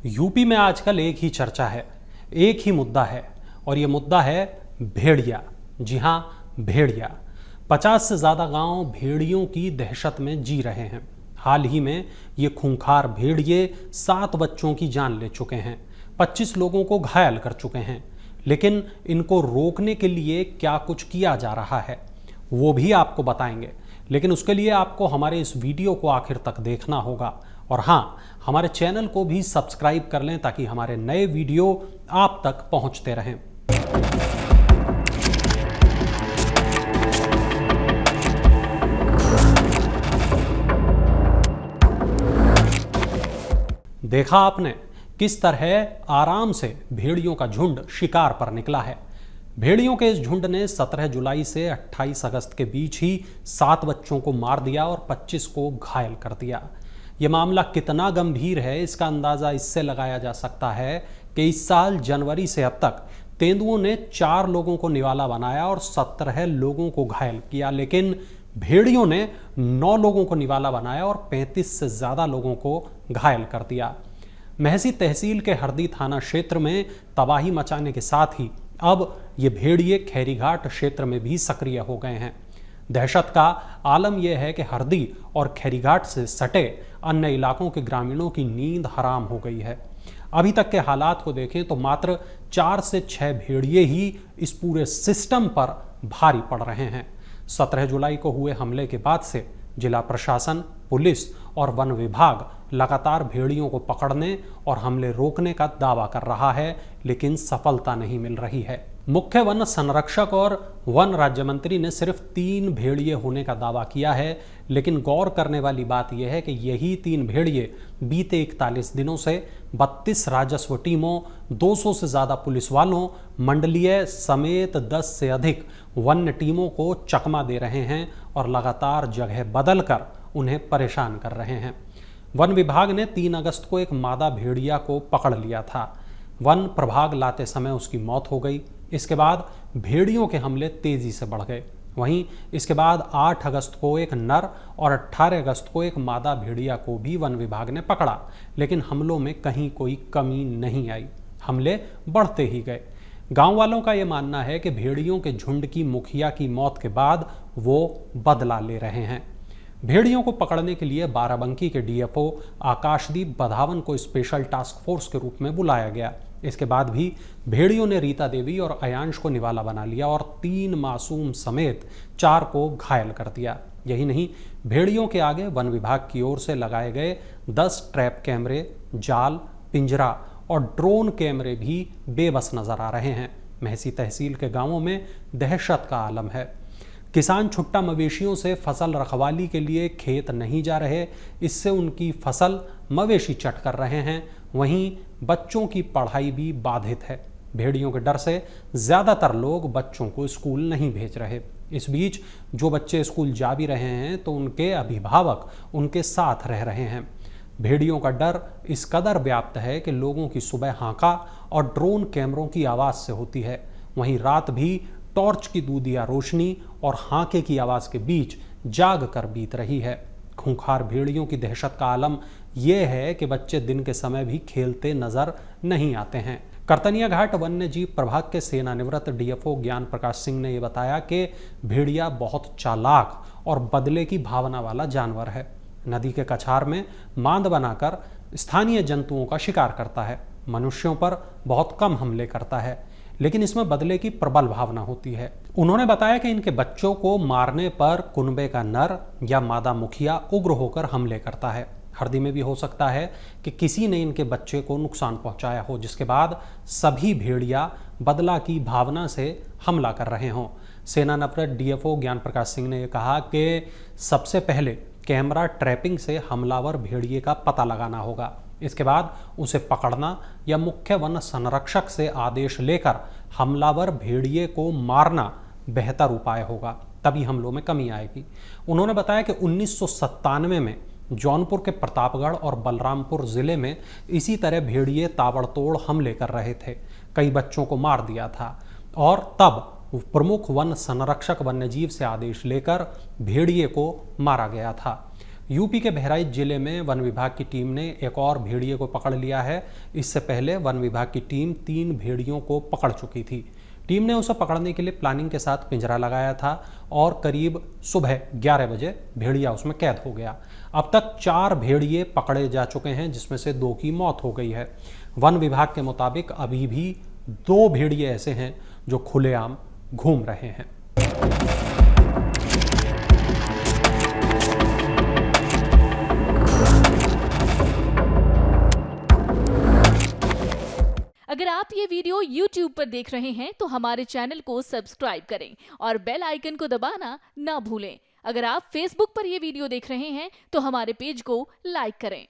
UP में आजकल एक ही चर्चा है, एक ही मुद्दा है और ये मुद्दा है भेड़िया। जी हाँ, भेड़िया। 50 से ज़्यादा गांव भेड़ियों की दहशत में जी रहे हैं। हाल ही में ये खूंखार भेड़िए 7 बच्चों की जान ले चुके हैं, 25 लोगों को घायल कर चुके हैं। लेकिन इनको रोकने के लिए क्या कुछ किया जा रहा है वो भी आपको बताएंगे, लेकिन उसके लिए आपको हमारे इस वीडियो को आखिर तक देखना होगा। और हाँ, हमारे चैनल को भी सब्सक्राइब कर लें ताकि हमारे नए वीडियो आप तक पहुंचते रहें। देखा आपने किस तरह आराम से भेड़ियों का झुंड शिकार पर निकला है। भेड़ियों के इस झुंड ने 17 जुलाई से 28 अगस्त के बीच ही 7 बच्चों को मार दिया और 25 को घायल कर दिया। यह मामला कितना गंभीर है इसका अंदाजा इससे लगाया जा सकता है कि इस साल जनवरी से अब तक तेंदुओं ने 4 लोगों को निवाला बनाया और 17 लोगों को घायल किया, लेकिन भेड़ियों ने 9 लोगों को निवाला बनाया और 35 से ज्यादा लोगों को घायल कर दिया। महसी तहसील के हरदी थाना क्षेत्र में तबाही मचाने के साथ ही अब ये भेड़िए खैरीघाट क्षेत्र में भी सक्रिय हो गए हैं। दहशत का आलम यह है कि हरदी और खैरीघाट से सटे अन्य इलाकों के ग्रामीणों की नींद हराम हो गई है। अभी तक के हालात को देखें तो मात्र 4 से 6 भेड़िए ही इस पूरे सिस्टम पर भारी पड़ रहे हैं। 17 जुलाई को हुए हमले के बाद से जिला प्रशासन, पुलिस और वन विभाग लगातार भेड़ियों को पकड़ने और हमले रोकने का दावा कर रहा है, लेकिन सफलता नहीं मिल रही है। मुख्य वन संरक्षक और वन राज्य मंत्री ने सिर्फ 3 भेड़िए होने का दावा किया है, लेकिन गौर करने वाली बात यह है कि यही 3 भेड़िए बीते 41 दिनों से 32 राजस्व टीमों, 200 से ज़्यादा पुलिस वालों, मंडलीय समेत 10 से अधिक वन्य टीमों को चकमा दे रहे हैं और लगातार जगह बदल कर उन्हें परेशान कर रहे हैं। वन विभाग ने 3 अगस्त को एक मादा भेड़िया को पकड़ लिया था। वन प्रभाग लाते समय उसकी मौत हो गई। इसके बाद भेड़ियों के हमले तेजी से बढ़ गए। वहीं इसके बाद 8 अगस्त को एक नर और 18 अगस्त को एक मादा भेड़िया को भी वन विभाग ने पकड़ा, लेकिन हमलों में कहीं कोई कमी नहीं आई। हमले बढ़ते ही गए। गांव वालों का यह मानना है कि भेड़ियों के झुंड की मुखिया की मौत के बाद वो बदला ले रहे हैं। भेड़ियों को पकड़ने के लिए बाराबंकी के डीएफओ आकाशदीप बधावन को स्पेशल टास्क फोर्स के रूप में बुलाया गया। इसके बाद भी भेड़ियों ने रीता देवी और अयांश को निवाला बना लिया और 3 मासूम समेत 4 को घायल कर दिया। यही नहीं, भेड़ियों के आगे वन विभाग की ओर से लगाए गए 10 ट्रैप कैमरे, जाल, पिंजरा और ड्रोन कैमरे भी बेबस नजर आ रहे हैं। महसी तहसील के गांवों में दहशत का आलम है। किसान छुट्टा मवेशियों से फसल रखवाली के लिए खेत नहीं जा रहे, इससे उनकी फसल मवेशी चट कर रहे हैं। वहीं बच्चों की पढ़ाई भी बाधित है। भेड़ियों के डर से ज़्यादातर लोग बच्चों को स्कूल नहीं भेज रहे। इस बीच जो बच्चे स्कूल जा भी रहे हैं तो उनके अभिभावक उनके साथ रह रहे हैं। भेड़ियों का डर इस कदर व्याप्त है कि लोगों की सुबह हांका और ड्रोन कैमरों की आवाज़ से होती है। वहीं रात भी टॉर्च की दूधिया रोशनी और हांके की आवाज़ के बीच जाग कर बीत रही है। खूंखार भेड़ियों की दहशत का आलम यह है कि बच्चे दिन के समय भी खेलते नजर नहीं आते हैं। करतनिया घाट वन्य जीव प्रभाग के सेवानिवृत्त डीएफओ ज्ञान प्रकाश सिंह ने यह बताया कि भेड़िया बहुत चालाक और बदले की भावना वाला जानवर है। नदी के कछार में मांद बनाकर स्थानीय जंतुओं का शिकार करता है। मनुष्यों पर बहुत कम हमले करता है, लेकिन इसमें बदले की प्रबल भावना होती है। उन्होंने बताया कि इनके बच्चों को मारने पर कुनबे का नर या मादा मुखिया उग्र होकर हमले करता है। हरदी में भी हो सकता है कि किसी ने इनके बच्चे को नुकसान पहुंचाया हो, जिसके बाद सभी भेड़िया बदला की भावना से हमला कर रहे हों। सेवानिवृत्त डीएफओ ज्ञान प्रकाश सिंह ने कहा कि सबसे पहले कैमरा ट्रैपिंग से हमलावर भेड़िए का पता लगाना होगा। इसके बाद उसे पकड़ना या मुख्य वन संरक्षक से आदेश लेकर हमलावर भेड़िए को मारना बेहतर उपाय होगा, तभी हमलों में कमी आएगी। उन्होंने बताया कि 1997 में जौनपुर के प्रतापगढ़ और बलरामपुर जिले में इसी तरह भेड़िए ताबड़तोड़ हमले कर रहे थे, कई बच्चों को मार दिया था और तब प्रमुख वन संरक्षक वन्यजीव से आदेश लेकर भेड़िए को मारा गया था। यूपी के बहराइच जिले में वन विभाग की टीम ने एक और भेड़िए को पकड़ लिया है। इससे पहले वन विभाग की टीम 3 भेड़ियों को पकड़ चुकी थी। टीम ने उसे पकड़ने के लिए प्लानिंग के साथ पिंजरा लगाया था और करीब सुबह 11 बजे भेड़िया उसमें कैद हो गया। अब तक 4 भेड़िए पकड़े जा चुके हैं, जिसमें से 2 की मौत हो गई है। वन विभाग के मुताबिक अभी भी 2 भेड़िए ऐसे हैं जो खुलेआम घूम रहे हैं। अगर आप ये वीडियो YouTube पर देख रहे हैं तो हमारे चैनल को सब्सक्राइब करें और बेल आइकन को दबाना ना भूलें। अगर आप Facebook पर ये वीडियो देख रहे हैं तो हमारे पेज को लाइक करें।